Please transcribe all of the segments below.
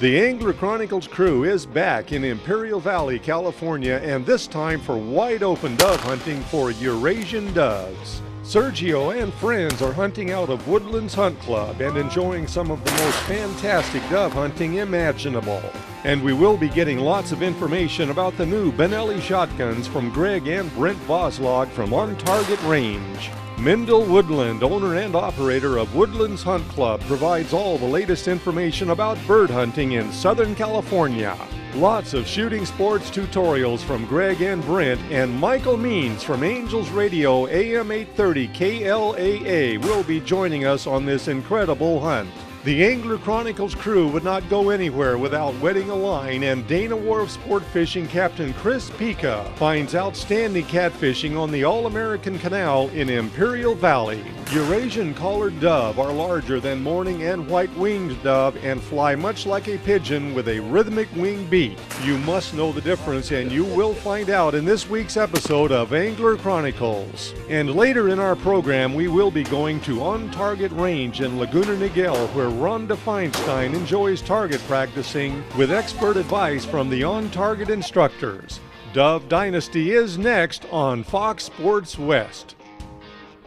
The Angler Chronicles crew is back in Imperial Valley, California, and this time for wide open dove hunting for Eurasian doves. Sergio and friends are hunting out of Woodlands Hunt Club and enjoying some of the most fantastic dove hunting imaginable. And we will be getting lots of information about the new Benelli shotguns from Greg and Brent Boslog from On Target Range. Mendel Woodland, owner and operator of Woodlands Hunt Club, provides all the latest information about bird hunting in Southern California. Lots of shooting sports tutorials from Greg and Brent, and Michael Means from Angels Radio AM 830 KLAA will be joining us on this incredible hunt. The Angler Chronicles crew would not go anywhere without wetting a line, and Dana Wharf Sport Fishing Captain Chris Pica finds outstanding catfishing on the All-American Canal in Imperial Valley. Eurasian collared dove are larger than morning and white-winged dove and fly much like a pigeon with a rhythmic wing beat. You must know the difference, and you will find out in this week's episode of Angler Chronicles. And later in our program, we will be going to On Target Range in Laguna Niguel, where Rhonda Feinstein enjoys target practicing with expert advice from the On Target instructors. Dove Dynasty is next on Fox Sports West.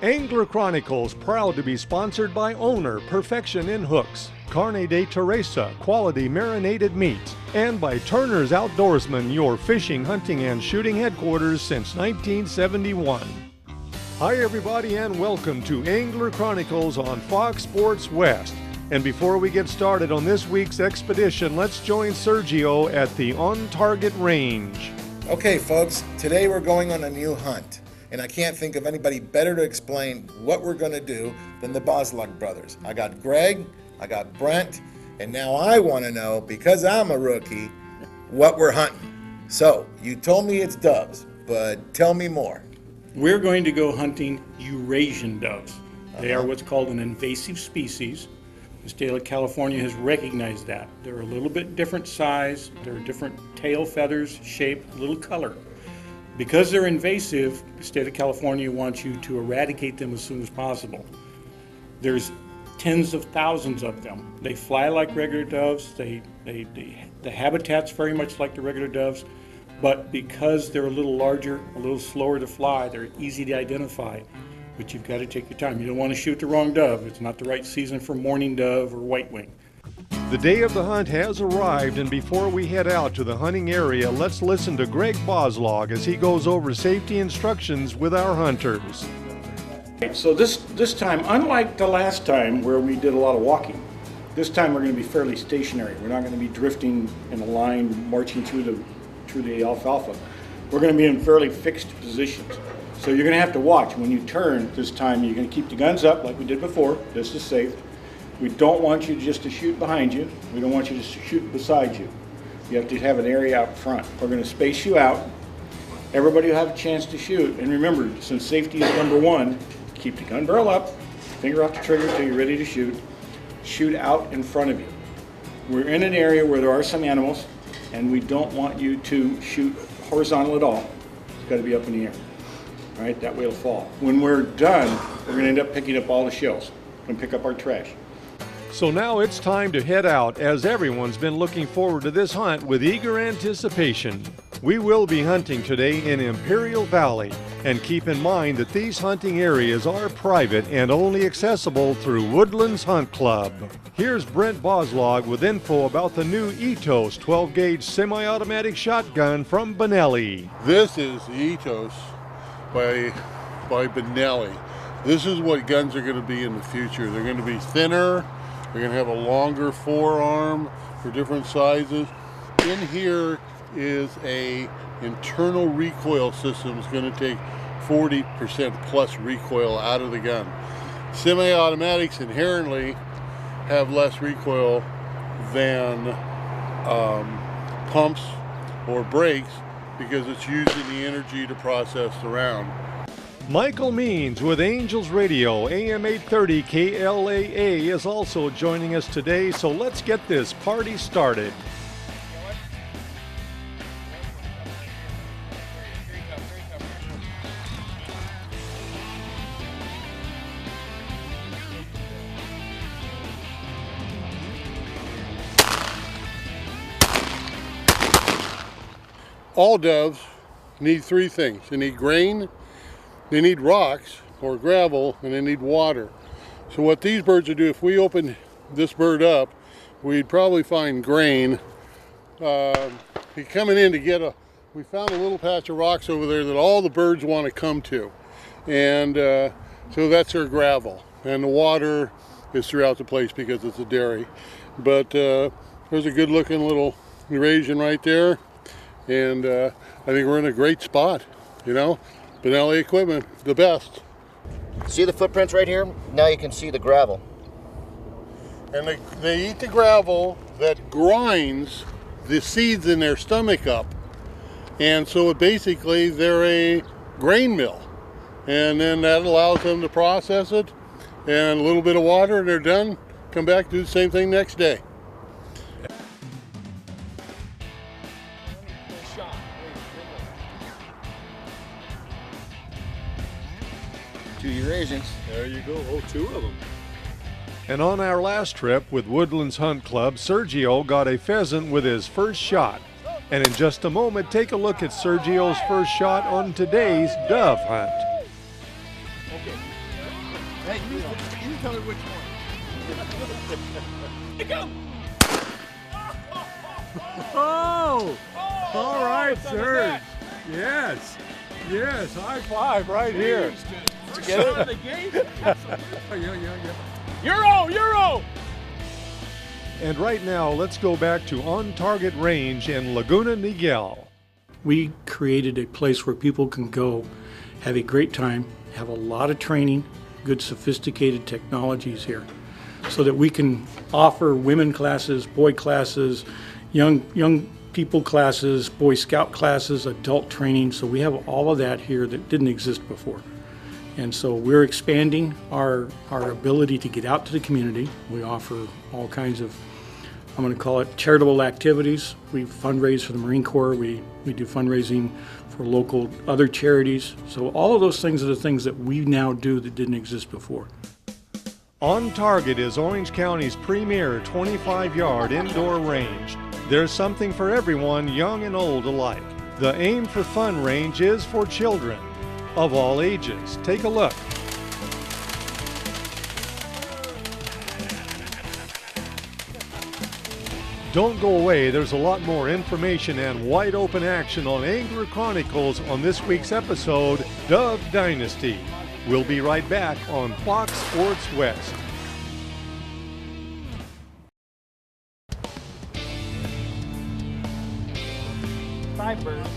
Angler Chronicles proud to be sponsored by Owner Perfection in Hooks, Carne de Teresa quality marinated meats, and by Turner's Outdoorsman, your fishing, hunting, and shooting headquarters since 1971. Hi everybody, and welcome to Angler Chronicles on Fox Sports West. And before we get started on this week's expedition, let's join Sergio at the On Target Range. Okay folks, today we're going on a new hunt, and I can't think of anybody better to explain what we're going to do than the Boslug brothers. I got Greg, I got Brent, and now I want to know, because I'm a rookie, what we're hunting. So, you told me it's doves, but tell me more. We're going to go hunting Eurasian doves. They are what's called an invasive species. The state of California has recognized that. They're a little bit different size, they're different tail feathers, shape, little color. Because they're invasive, the state of California wants you to eradicate them as soon as possible. There's tens of thousands of them. They fly like regular doves, the habitat's very much like the regular doves, but because they're a little larger, a little slower to fly, they're easy to identify. But you've got to take your time. You don't want to shoot the wrong dove. It's not the right season for mourning dove or white-wing. The day of the hunt has arrived, and before we head out to the hunting area, let's listen to Greg Boslog as he goes over safety instructions with our hunters. So this time, unlike the last time where we did a lot of walking, this time we're going to be fairly stationary. We're not going to be drifting in a line, marching through the alfalfa. We're going to be in fairly fixed positions. So you're going to have to watch. When you turn this time, you're going to keep the guns up like we did before. This is safe. We don't want you just to shoot behind you. We don't want you to shoot beside you. You have to have an area out front. We're going to space you out. Everybody will have a chance to shoot. And remember, since safety is number one, keep the gun barrel up, finger off the trigger until you're ready to shoot. Shoot out in front of you. We're in an area where there are some animals, and we don't want you to shoot horizontal at all. It's got to be up in the air. All right, that way it'll fall. When we're done, we're going to end up picking up all the shells and pick up our trash. So now it's time to head out, as everyone's been looking forward to this hunt with eager anticipation. We will be hunting today in Imperial Valley, and keep in mind that these hunting areas are private and only accessible through Woodlands Hunt Club. Here's Brent Boslog with info about the new Etos 12-gauge semi-automatic shotgun from Benelli. This is the Etos by Benelli. This is what guns are going to be in the future. They're going to be thinner. They're going to have a longer forearm for different sizes. In here is a internal recoil system. It's going to take 40% plus recoil out of the gun. Semi-automatics inherently have less recoil than pumps or brakes, because it's using the energy to process the round. Michael Means with Angels Radio AM 830 KLAA is also joining us today, so let's get this party started. all doves need three things. They need grain, they need rocks or gravel, and they need water. So what these birds would do, if we opened this bird up, we'd probably find grain. He's coming in to get we found a little patch of rocks over there that all the birds want to come to. And so that's their gravel. And the water is throughout the place because it's a dairy. But there's a good looking little Eurasian right there. And I think we're in a great spot, you know. Benelli equipment, the best. See the footprints right here? Now you can see the gravel. And they eat the gravel that grinds the seeds in their stomach up. And so basically they're a grain mill. And then that allows them to process it and a little bit of water and they're done. Come back, do the same thing next day. Two Eurasians. There you go. Oh, two of them. And on our last trip with Woodlands Hunt Club, Sergio got a pheasant with his first shot. And in just a moment, take a look at Sergio's first shot on today's dove hunt. Okay. Hey, you tell me which one. Go! Oh! All right, Serge. Yes. Yes, high five right here. Did you get it? The game? Yeah. Euro! And right now, let's go back to On Target Range in Laguna Niguel. We created a place where people can go, have a great time, have a lot of training, good sophisticated technologies here, so that we can offer women classes, boy classes, young people classes, Boy Scout classes, adult training. So we have all of that here that didn't exist before. And so we're expanding our ability to get out to the community. We offer all kinds of, I'm going to call it charitable activities. We fundraise for the Marine Corps. We do fundraising for local other charities. So all of those things are the things that we now do that didn't exist before. On Target is Orange County's premier 25-yard indoor range. There's something for everyone, young and old alike. The Aim for Fun range is for children of all ages. Take a look. Don't go away, there's a lot more information and wide open action on Angler Chronicles on this week's episode, Dove Dynasty. We'll be right back on Fox Sports West. Five birds.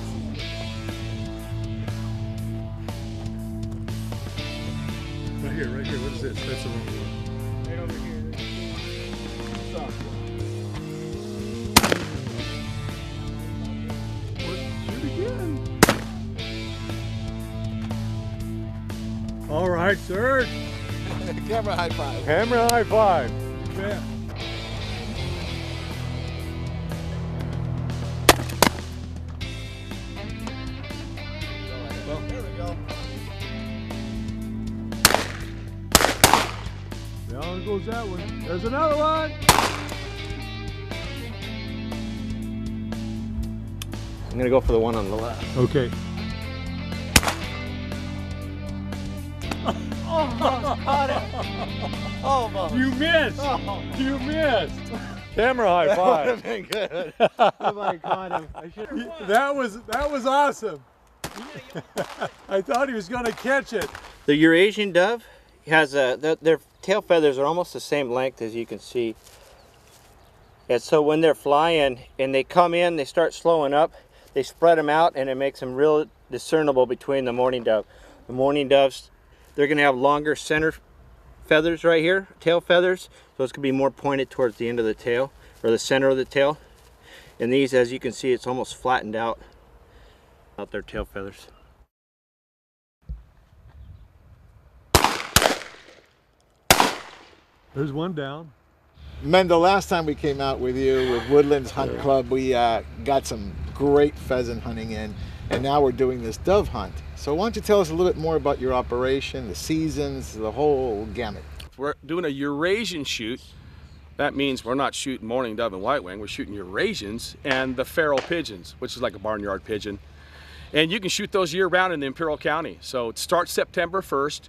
Right here, what is this? That's the wrong one. Right over here. Soft. Shoot again. All right, sir. Camera high five. Camera high five. Yeah. There we go. Down goes that one. There's another one. I'm gonna go for the one on the left. Okay. You missed. You missed. Camera high five. Been good. Oh my God! I should have. That was awesome. I thought he was going to catch it. The Eurasian dove has their tail feathers are almost the same length, as you can see. And so when they're flying and they come in, they start slowing up, they spread them out, and it makes them real discernible between the mourning dove. The mourning doves, they're going to have longer center feathers right here, tail feathers, so it's going to be more pointed towards the end of the tail, or the center of the tail. And these, as you can see, it's almost flattened out their tail feathers. There's one down. Mendel, last time we came out with you with Woodlands Hunt Club, we got some great pheasant hunting in, and now we're doing this dove hunt. So why don't you tell us a little bit more about your operation, the seasons, the whole gamut. We're doing a Eurasian shoot That means we're not shooting mourning dove and white wing, we're shooting Eurasians and the feral pigeons, which is like a barnyard pigeon. And you can shoot those year round in the Imperial County. So it starts September 1st,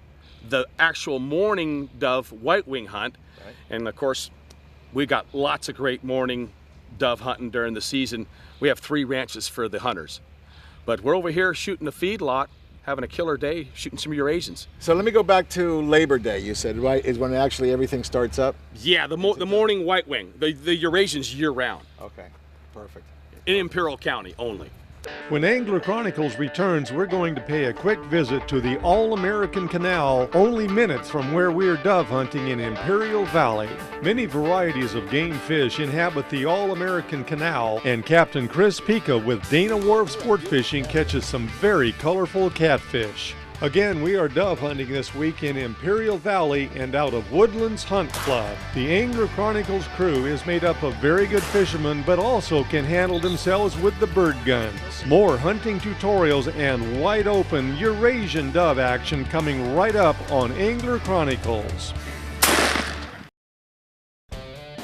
the actual mourning dove white wing hunt. Right. And of course, we got lots of great mourning dove hunting during the season. We have 3 ranches for the hunters. But we're over here shooting a feed lot, having a killer day, shooting some Eurasians. So let me go back to Labor Day, you said, right? Is when actually everything starts up? Yeah, the morning white wing, the Eurasians year round. Okay, perfect. In Imperial County only. When Angler Chronicles returns, we're going to pay a quick visit to the All-American Canal, only minutes from where we're dove hunting in Imperial Valley. Many varieties of game fish inhabit the All-American Canal, and Captain Chris Pica with Dana Wharf Sport Fishing catches some very colorful catfish. Again, we are dove hunting this week in Imperial Valley and out of Woodlands Hunt Club. The Angler Chronicles crew is made up of very good fishermen, but also can handle themselves with the bird guns. More hunting tutorials and wide open Eurasian dove action coming right up on Angler Chronicles.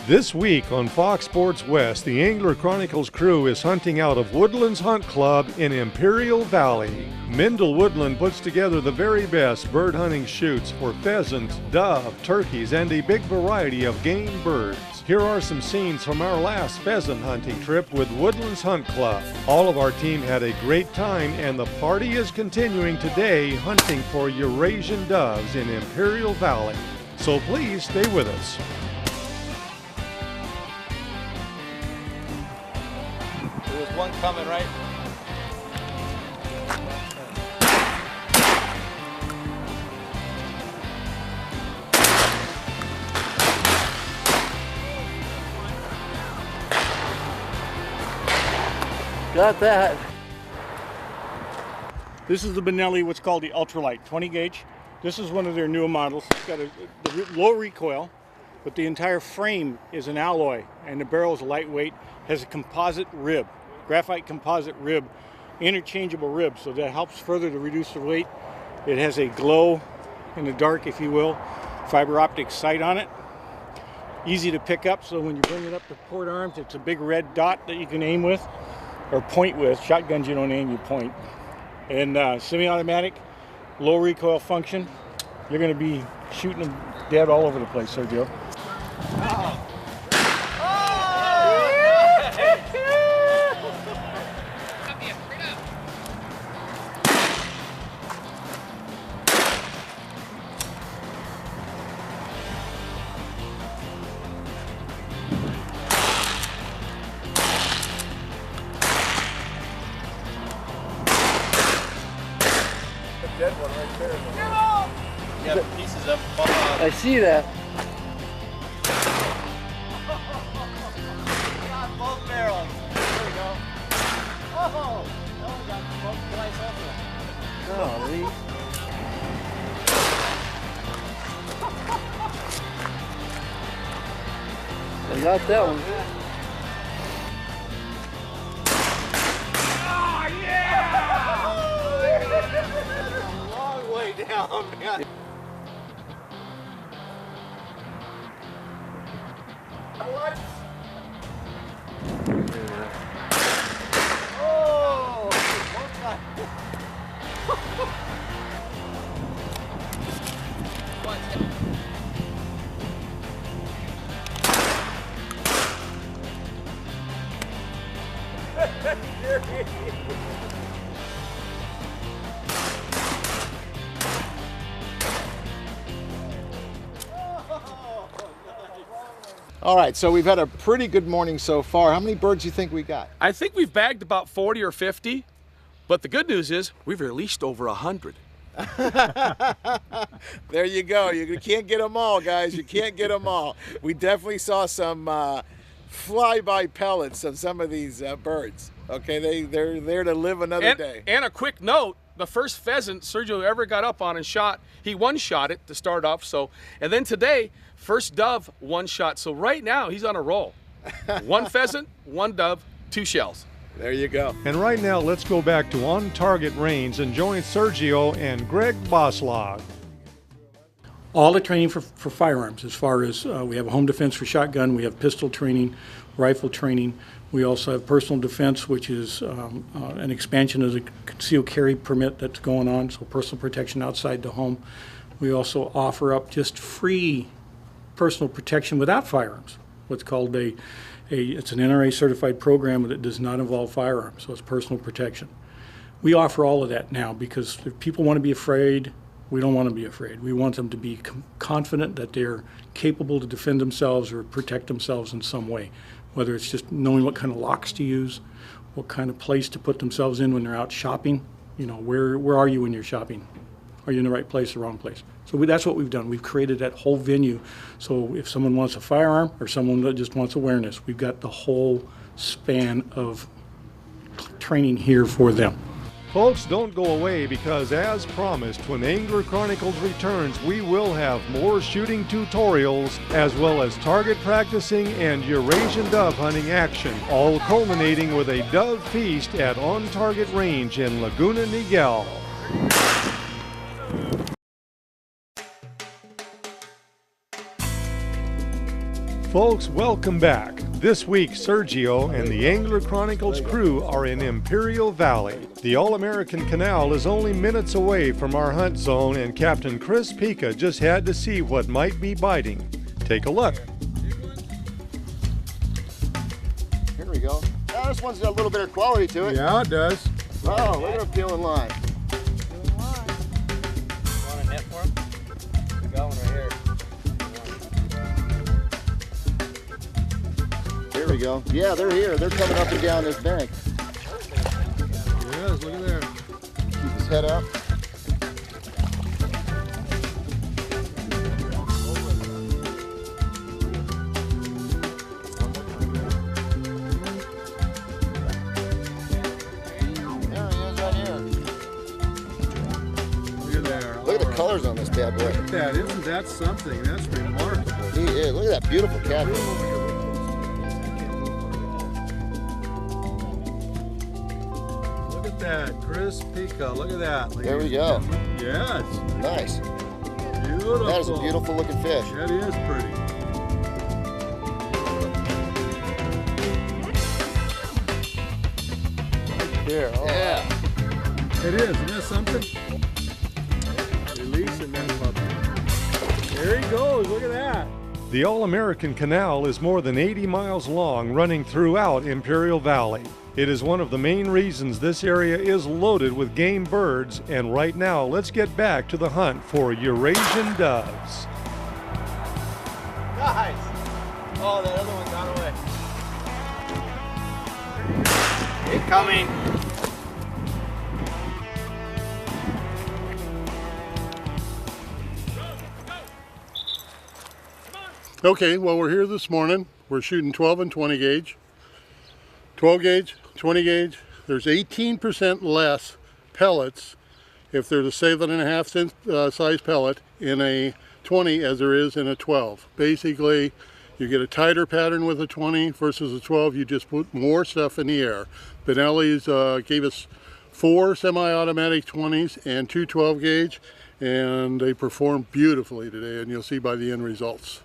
This week on Fox Sports West, the Angler Chronicles crew is hunting out of Woodlands Hunt Club in Imperial Valley. Mendel Woodland puts together the very best bird hunting shoots for pheasants, dove, turkeys, and a big variety of game birds. Here are some scenes from our last pheasant hunting trip with Woodlands Hunt Club. All of our team had a great time, and the party is continuing today hunting for Eurasian doves in Imperial Valley. So please stay with us. There's one coming, right? Got that. This is the Benelli, what's called the ultralight 20 gauge. This is one of their newer models. It's got a low recoil, but the entire frame is an alloy, and the barrel is lightweight, has a composite rib, graphite composite rib, interchangeable rib, so that helps further to reduce the weight. It has a glow in the dark, if you will, fiber optic sight on it. Easy to pick up, so when you bring it up to port arms, it's a big red dot that you can aim with, or point with. Shotguns you don't aim, you point. And semi-automatic, low recoil function. You're going to be shooting them dead all over the place, Sergio. Oh. Dead one right there. Yeah, pieces of I see that. got both barrels. There we go. Oh, that one got both twice also. Golly. I got that one. Down, man. What? Oh! All right, so we've had a pretty good morning so far. How many birds do you think we got? I think we've bagged about 40 or 50, but the good news is we've released over 100. There you go. You can't get them all, guys. You can't get them all. We definitely saw some flyby pellets of some of these birds. Okay, they're there to live another day. And a quick note, the first pheasant Sergio ever got up on and shot, he one-shot it to start off. So, and then today, first dove, one shot. So right now, he's on a roll. One pheasant, one dove, 2 shells. There you go. And right now, let's go back to On Target Range and join Sergio and Greg Boslog. all the training for firearms, as far as we have a home defense for shotgun, we have pistol training, rifle training. We also have personal defense, which is an expansion of the concealed carry permit that's going on, so personal protection outside the home. We also offer up just free personal protection without firearms, what's called it's an NRA certified program that does not involve firearms, so it's personal protection. We offer all of that now because if people want to be afraid, we don't want to be afraid. We want them to be confident that they're capable to defend themselves or protect themselves in some way, whether it's just knowing what kind of locks to use, what kind of place to put themselves in when they're out shopping. You know, where are you when you're shopping? Are you in the right place or wrong place? So that's what we've done. We've created that whole venue. So if someone wants a firearm or someone that just wants awareness, we've got the whole span of training here for them. Folks, don't go away because as promised, when Angler Chronicles returns, we will have more shooting tutorials as well as target practicing and Eurasian dove hunting action, all culminating with a dove feast at On Target Range in Laguna Niguel. Folks, welcome back. This week, Sergio and the Angler Chronicles crew are in Imperial Valley. The All-American Canal is only minutes away from our hunt zone, and Captain Chris Pica just had to see what might be biting. Take a look. Here we go. Oh, this one's got a little bit of quality to it. Yeah, it does. Oh, look at him peeling line. Want a net for him? I got one right here. Here we go. Yeah, they're here. They're coming up and down this bank. Yes, look at there. Keep his head up. There he is right here. Look at there. Look at the colors on this bad boy. Look at that. Isn't that something? That's remarkable. He is. Look at that beautiful catfish. Look at that. Chris Pica. Look at that. There we go. Yes. Nice. Beautiful. That is a beautiful looking fish. That is pretty. Right there. Oh, Yeah. it is. Isn't that something? Releasing that puppy. There he goes. Look at that. The All-American Canal is more than 80 miles long, running throughout Imperial Valley. It is one of the main reasons this area is loaded with game birds, and right now let's get back to the hunt for Eurasian doves. Nice! Oh, that other one got away. Incoming! Okay, well, we're here this morning. We're shooting 12 and 20 gauge. 12 gauge, 20 gauge. There's 18% less pellets if there's a 7.5 size pellet in a 20 as there is in a 12. Basically, you get a tighter pattern with a 20 versus a 12. You just put more stuff in the air. Benelli's gave us 4 semi-automatic 20s and 2 12 gauge, and they performed beautifully today, and you'll see by the end results.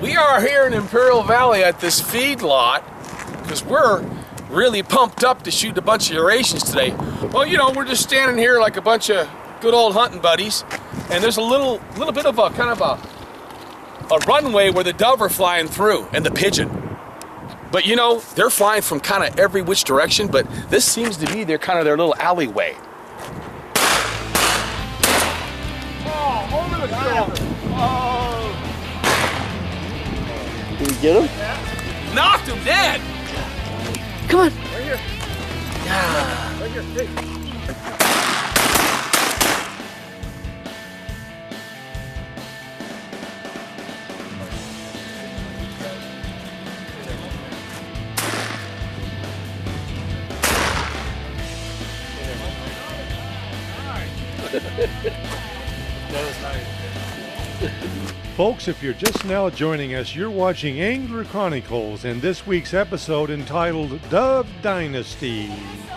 We are here in Imperial Valley at this feed lot because we're really pumped up to shoot a bunch of Eurasians today. Well, you know, we're just standing here like a bunch of good old hunting buddies, and there's a little bit of a kind of a runway where the dove are flying through and the pigeon. But you know, they're flying from kind of every which direction, but this seems to be their kind of their little alleyway. Oh, over the shoulder. Oh. Did we get him? Knocked him dead! Come on! Right here. Yeah. Right here. Hey. That was nice. Folks, if you're just now joining us, you're watching Angler Chronicles and this week's episode entitled Dove Dynasty.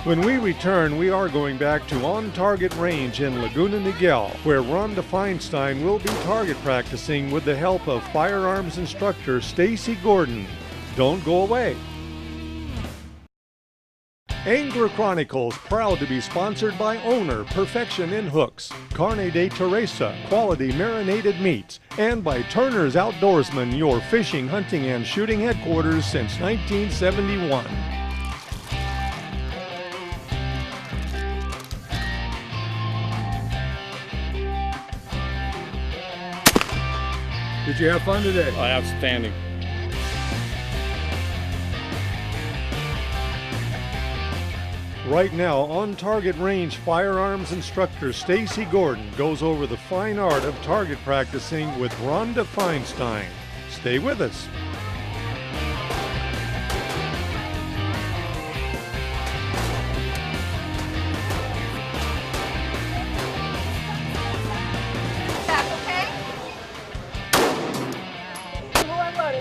When we return, we are going back to On Target Range in Laguna Niguel, where Rhonda Feinstein will be target practicing with the help of firearms instructor Stacy Gordon. Don't go away. Angler Chronicles proud to be sponsored by Owner Perfection in Hooks, Carne de Teresa Quality Marinated Meats, and by Turner's Outdoorsman, your fishing, hunting, and shooting headquarters since 1971. Did you have fun today? Oh, outstanding. Right now, On Target Range firearms instructor Stacy Gordon goes over the fine art of target practicing with Rhonda Feinstein. Stay with us.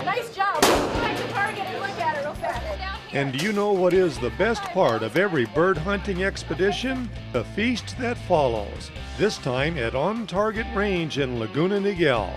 Nice job. Take the target and look at it real fast. And do you know what is the best part of every bird hunting expedition? The feast that follows. This time at On Target Range in Laguna Niguel.